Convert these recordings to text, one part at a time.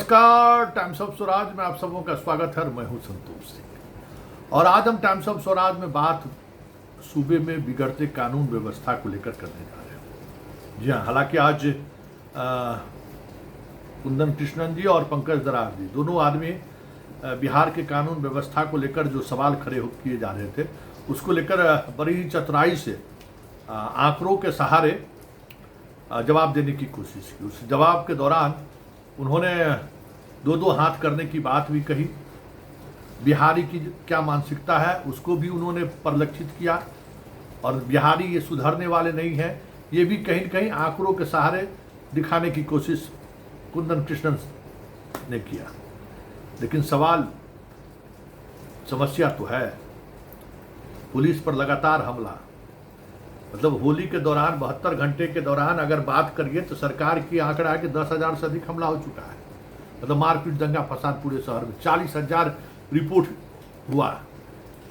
नमस्कार, times of Swaraj में आप सबों का स्वागत है। मैं हूं संतोष सिंह और आज हम टाइम्स ऑफ स्वराज में बात सूबे में बिगड़ते कानून व्यवस्था को लेकर करने जा रहे हैं। जी हाँ, हालांकि आज कुंदन कृष्णन जी और पंकज दरार जी दोनों आदमी बिहार के कानून व्यवस्था को लेकर जो सवाल खड़े किए जा रहे थे उसको लेकर बड़ी चतुराई से आंकड़ों के सहारे जवाब देने की कोशिश की। उस जवाब के दौरान उन्होंने दो हाथ करने की बात भी कही। बिहारी की क्या मानसिकता है उसको भी उन्होंने परिलक्षित किया और बिहारी ये सुधरने वाले नहीं हैं, ये भी कहीं न कहीं आंकड़ों के सहारे दिखाने की कोशिश कुंदन कृष्णन ने किया। लेकिन समस्या तो है, पुलिस पर लगातार हमला। मतलब होली के दौरान 72 घंटे के दौरान अगर बात करिए तो सरकार की आंकड़ा है कि 10,000 से अधिक हमला हो चुका है। मतलब मारपीट दंगा फसाद पूरे शहर में 40,000 रिपोर्ट हुआ।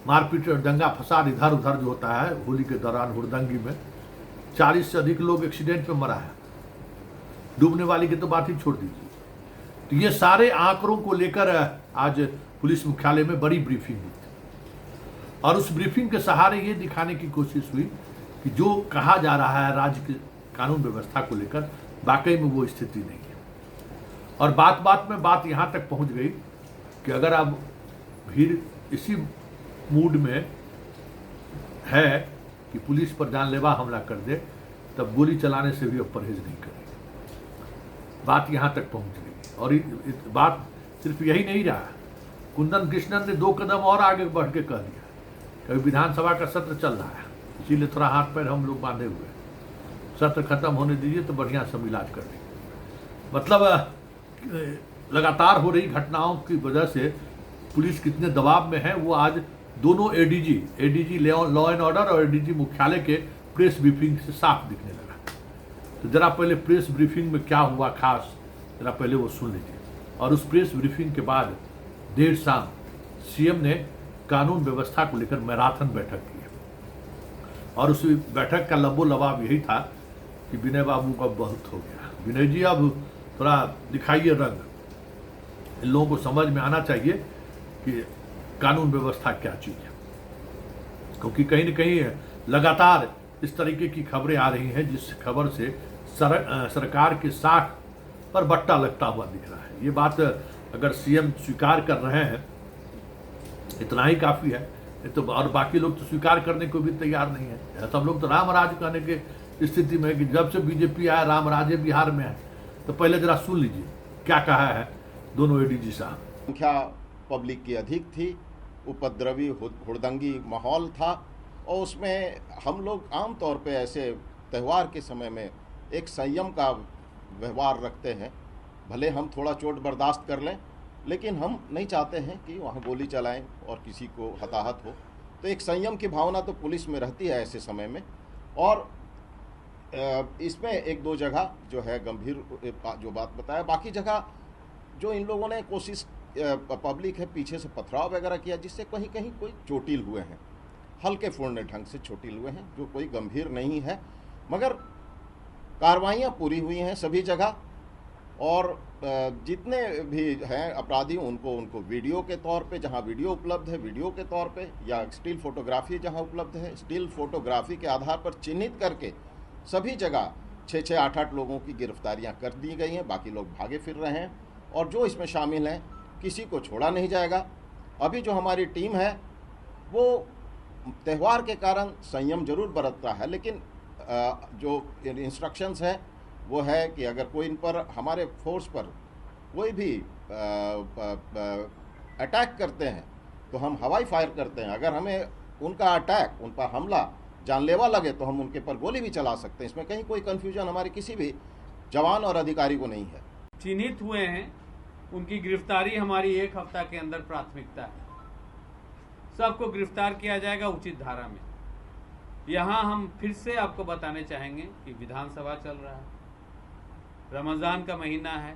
मारपीट दंगा फसाद इधर उधर जो होता है होली के दौरान हुड़दंगी में 40 से अधिक लोग एक्सीडेंट में मरा है। डूबने वाली की तो बात ही छोड़ दीजिए। तो ये सारे आंकड़ों को लेकर आज पुलिस मुख्यालय में बड़ी ब्रीफिंग हुई थी और उस ब्रीफिंग के सहारे ये दिखाने की कोशिश हुई कि जो कहा जा रहा है राज्य की कानून व्यवस्था को लेकर वाकई में वो स्थिति नहीं है। और बात बात में बात यहाँ तक पहुँच गई कि अगर अब भीड़ इसी मूड में है कि पुलिस पर जानलेवा हमला कर दे तब गोली चलाने से भी अब परहेज नहीं करेंगे। बात यहाँ तक पहुँच गई और बात सिर्फ यही नहीं रहा। कुंदन कृष्णन ने 2 कदम और आगे बढ़ के कह दिया कि अभी विधानसभा का सत्र चल रहा है, इसीलिए थोड़ा हाथ पैर हम लोग बांधे हुए हैं। सत्र खत्म होने दीजिए तो बढ़िया सब इलाज कर देंगे। मतलब लगातार हो रही घटनाओं की वजह से पुलिस कितने दबाव में है वो आज दोनों एडीजी लॉ एंड ऑर्डर और एडीजी मुख्यालय के प्रेस ब्रीफिंग से साफ दिखने लगा। तो जरा पहले प्रेस ब्रीफिंग में क्या हुआ खास जरा पहले वो सुन लीजिए। और उस प्रेस ब्रीफिंग के बाद देर शाम सीएम ने कानून व्यवस्था को लेकर मैराथन बैठक की और उस बैठक का लबो लबाब यही था कि विनय बाबू का बहुत हो गया। विनय जी अब थोड़ा दिखाइए रंग, इन लोगों को समझ में आना चाहिए कि कानून व्यवस्था क्या चीज़ है, क्योंकि कहीं न कहीं लगातार इस तरीके की खबरें आ रही हैं जिस खबर से सरकार के साख पर बट्टा लगता हुआ दिख रहा है। ये बात अगर सीएम स्वीकार कर रहे हैं इतना ही काफ़ी है, तो और बाकी लोग तो स्वीकार करने को भी तैयार नहीं है। सब लोग तो राम राज कहने के स्थिति में कि जब से बीजेपी आया राम राज्य बिहार में है। तो पहले जरा सुन लीजिए क्या कहा है दोनों एडीजी साहब। संख्या पब्लिक की अधिक थी, उपद्रवी हुड़दंगी माहौल था और उसमें हम लोग आमतौर पे ऐसे त्यौहार के समय में एक संयम का व्यवहार रखते हैं। भले हम थोड़ा चोट बर्दाश्त कर लें लेकिन हम नहीं चाहते हैं कि वहाँ गोली चलाएं और किसी को हताहत हो। तो एक संयम की भावना तो पुलिस में रहती है ऐसे समय में। और इसमें 1-2 जगह जो है गंभीर जो बात बताया, बाकी जगह जो इन लोगों ने कोशिश पब्लिक है पीछे से पथराव वगैरह किया जिससे कहीं कहीं कोई चोटिल हुए हैं, हल्के फुल्के ढंग से चोटिल हुए हैं, जो कोई गंभीर नहीं है। मगर कार्रवाइयाँ पूरी हुई हैं सभी जगह और जितने भी हैं अपराधी उनको वीडियो के तौर पे, जहां वीडियो उपलब्ध है वीडियो के तौर पे, या स्टिल फोटोग्राफी जहां उपलब्ध है स्टिल फोटोग्राफी के आधार पर चिन्हित करके सभी जगह 6-6, 8-8 लोगों की गिरफ्तारियां कर दी गई हैं। बाकी लोग भागे फिर रहे हैं और जो इसमें शामिल हैं किसी को छोड़ा नहीं जाएगा। अभी जो हमारी टीम है वो त्यौहार के कारण संयम जरूर बरतता है, लेकिन जो इंस्ट्रक्शंस है वो है कि अगर कोई इन पर हमारे फोर्स पर कोई भी अटैक करते हैं तो हम हवाई फायर करते हैं। अगर हमें उनका अटैक, उन पर हमला जानलेवा लगे तो हम उनके पर गोली भी चला सकते हैं। इसमें कहीं कोई कन्फ्यूजन हमारे किसी भी जवान और अधिकारी को नहीं है। चिन्हित हुए हैं, उनकी गिरफ्तारी हमारी 1 हफ्ता के अंदर प्राथमिकता है। सबको गिरफ्तार किया जाएगा उचित धारा में। यहाँ हम फिर से आपको बताने चाहेंगे कि विधानसभा चल रहा है, रमजान का महीना है,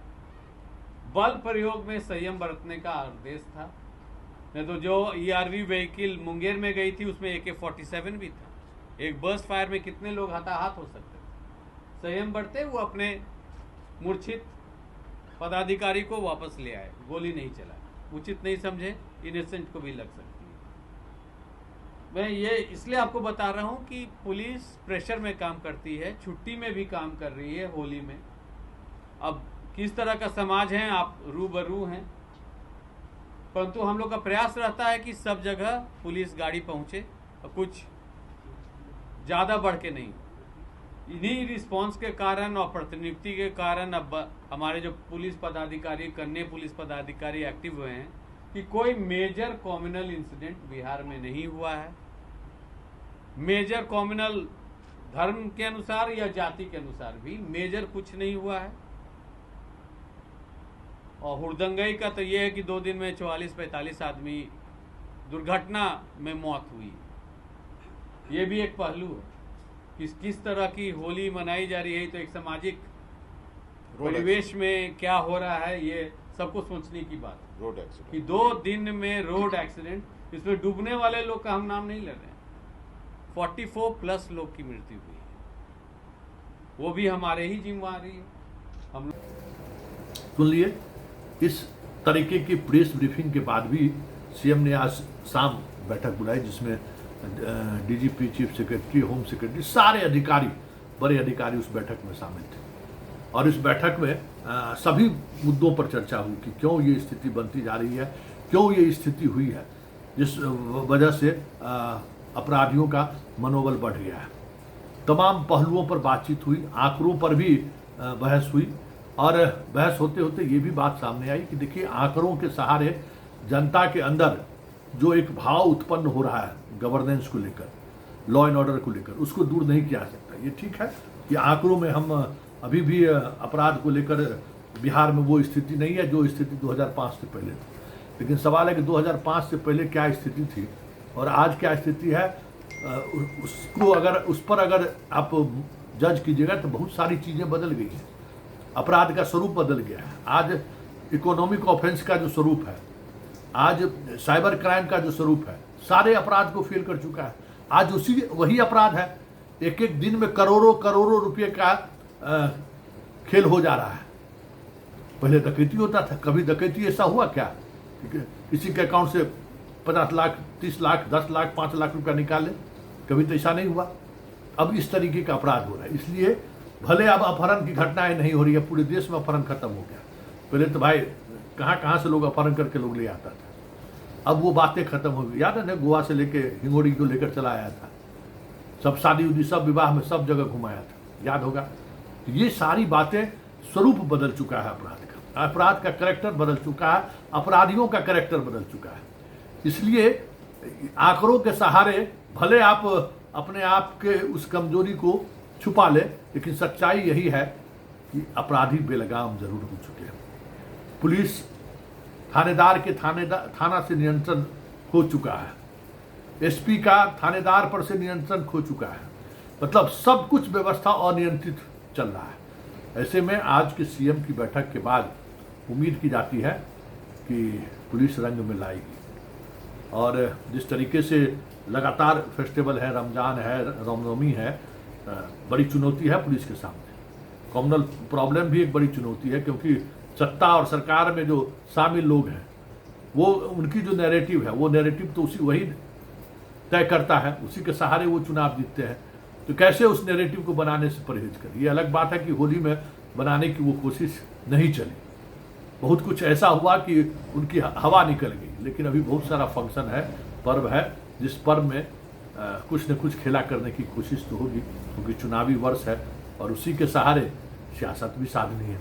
बल प्रयोग में संयम बरतने का आदेश था। नहीं तो जो ERV व्हीकल मुंगेर में गई थी उसमें AK-47 भी था। एक बर्स्ट फायर में कितने लोग हताहत हो सकते थे। संयम बरते वो अपने मूर्छित पदाधिकारी को वापस ले आए, गोली नहीं चलाए। उचित नहीं समझे, इनोसेंट को भी लग सकती है। मैं ये इसलिए आपको बता रहा हूं कि पुलिस प्रेशर में काम करती है, छुट्टी में भी काम कर रही है होली में। अब किस तरह का समाज है आप रूबरू हैं, परंतु हम लोग का प्रयास रहता है कि सब जगह पुलिस गाड़ी पहुंचे और कुछ ज़्यादा बढ़ के नहीं। इन्हीं रिस्पांस के कारण और प्रतिनियुक्ति के कारण अब हमारे जो पुलिस पदाधिकारी, कन्या पुलिस पदाधिकारी एक्टिव हुए हैं कि कोई मेजर कॉम्युनल इंसिडेंट बिहार में नहीं हुआ है। मेजर कॉम्युनल धर्म के अनुसार या जाति के अनुसार भी मेजर कुछ नहीं हुआ है। और हुड़दंगई का तो ये है कि 2 दिन में 44-45 आदमी दुर्घटना में मौत हुई। ये भी एक पहलू है कि किस तरह की होली मनाई जा रही है। तो एक सामाजिक परिवेश में क्या हो रहा है, ये सबको सोचने की बात है। रोड एक्सीडेंट कि 2 दिन में रोड एक्सीडेंट, इसमें डूबने वाले लोग का हम नाम नहीं ले रहे हैं, 44+ लोग की मृत्यु हुई है, वो भी हमारे ही जिम्मेवारी है। हम सुन लिए। इस तरीके की प्रेस ब्रीफिंग के बाद भी सीएम ने आज शाम बैठक बुलाई, जिसमें DGP, chief secretary, home secretary, सारे अधिकारी, बड़े अधिकारी उस बैठक में शामिल थे। और इस बैठक में सभी मुद्दों पर चर्चा हुई कि क्यों ये स्थिति बनती जा रही है, क्यों ये स्थिति हुई है, जिस वजह से अपराधियों का मनोबल बढ़ गया है। तमाम पहलुओं पर बातचीत हुई, आंकड़ों पर भी बहस हुई। और बहस होते होते ये भी बात सामने आई कि देखिए, आंकड़ों के सहारे जनता के अंदर जो एक भाव उत्पन्न हो रहा है गवर्नेंस को लेकर, लॉ एंड ऑर्डर को लेकर, उसको दूर नहीं किया जा सकता। ये ठीक है कि आंकड़ों में हम अभी भी अपराध को लेकर बिहार में वो स्थिति नहीं है जो स्थिति 2005 से पहले थी। लेकिन सवाल है कि 2005 से पहले क्या स्थिति थी और आज क्या स्थिति है। उसको उस पर अगर आप जज कीजिएगा तो बहुत सारी चीज़ें बदल गई हैं। अपराध का स्वरूप बदल गया है। आज इकोनॉमिक ऑफेंस का जो स्वरूप है, आज साइबर क्राइम का जो स्वरूप है, सारे अपराध को फेल कर चुका है। आज वही अपराध है, एक एक दिन में करोड़ों रुपये का खेल हो जा रहा है। पहले डकैती होता था, कभी डकैती ऐसा हुआ क्या किसी के अकाउंट से 50 लाख, 30 लाख, 10 लाख, 5 लाख रुपया निकाले? कभी तो ऐसा नहीं हुआ। अब इस तरीके का अपराध हो रहा है। इसलिए भले अब अपहरण की घटनाएं नहीं हो रही है, पूरे देश में अपहरण खत्म हो गया। पहले तो भाई कहाँ से लोग अपहरण करके लोग ले आता था, अब वो बातें खत्म हो गई। याद है ना, गोवा से लेके हिंगोड़ी को लेकर चला आया था, सब शादी उदी, सब विवाह में, सब जगह घुमाया था, याद होगा। ये सारी बातें, स्वरूप बदल चुका है अपराध का, अपराध का कैरेक्टर बदल चुका है, अपराधियों का कैरेक्टर बदल चुका है। इसलिए आंकड़ों के सहारे भले आप अपने आप के उस कमजोरी को छुपा ले, लेकिन सच्चाई यही है कि अपराधी बेलगाम जरूर हो चुके हैं। पुलिस थानेदार के थाना से नियंत्रण खो चुका है, एसपी का थानेदार पर से नियंत्रण खो चुका है। मतलब सब कुछ व्यवस्था अनियंत्रित चल रहा है। ऐसे में आज के सीएम की बैठक के बाद उम्मीद की जाती है कि पुलिस रंग में लाएगी। और जिस तरीके से लगातार फेस्टिवल है, रमजान है, रामनवमी है, बड़ी चुनौती है पुलिस के सामने। कॉमनल प्रॉब्लम भी एक बड़ी चुनौती है, क्योंकि सत्ता और सरकार में जो शामिल लोग हैं, वो उनकी जो नैरेटिव है, वो नैरेटिव तो वही तय करता है, उसी के सहारे वो चुनाव जीतते हैं। तो कैसे उस नैरेटिव को बनाने से परहेज करें। ये अलग बात है कि होली में बनाने की वो कोशिश नहीं चली, बहुत कुछ ऐसा हुआ कि उनकी हवा निकल गई। लेकिन अभी बहुत सारा फंक्शन है, पर्व है, जिस पर्व में कुछ न कुछ खेला करने की कोशिश तो होगी, क्योंकि चुनावी वर्ष है और उसी के सहारे सियासत भी साधनी है।